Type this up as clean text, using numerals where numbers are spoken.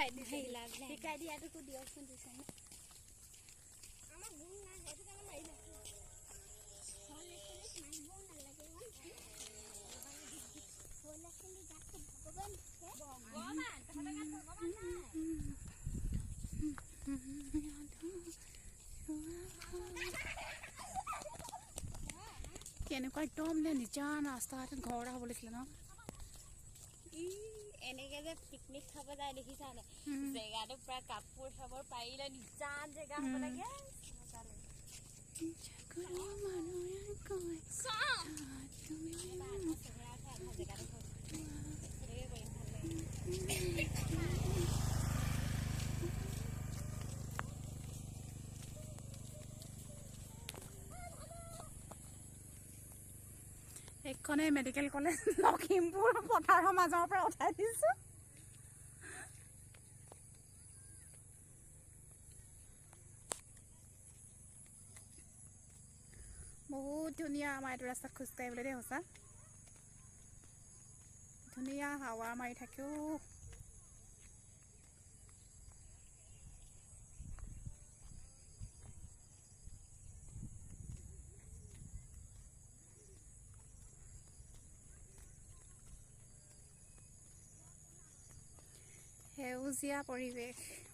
শিকাই দিয়াটোকো দিয়কচোন দিছেনে আমাৰ গুণ নাই সেইটো কাৰণে মাৰিলে কেনেকুৱা একদম নে নিজান ৰাস্তা ঘৰ এটা হ'ব লাগিছিলে ন এনেকে যে পিকনিক খাব যায় দেখিছানে জেগাটো প্ৰায় কাপোৰ চাপোৰ পাৰিলে নিজান জেগা হ'ব লাগে এইখনে মেডিকেল কলেজ লখিমপুৰ পথাৰৰ মাজৰ পৰা উঠাই দিছোঁ বহুত ধুনীয়া আমাৰ এইটো ৰাস্তাত খোজকাঢ়িবলৈ দেই সঁচা ধুনীয়া হাৱা মাৰি থাকেও সেউজীয়া পৰিৱেশ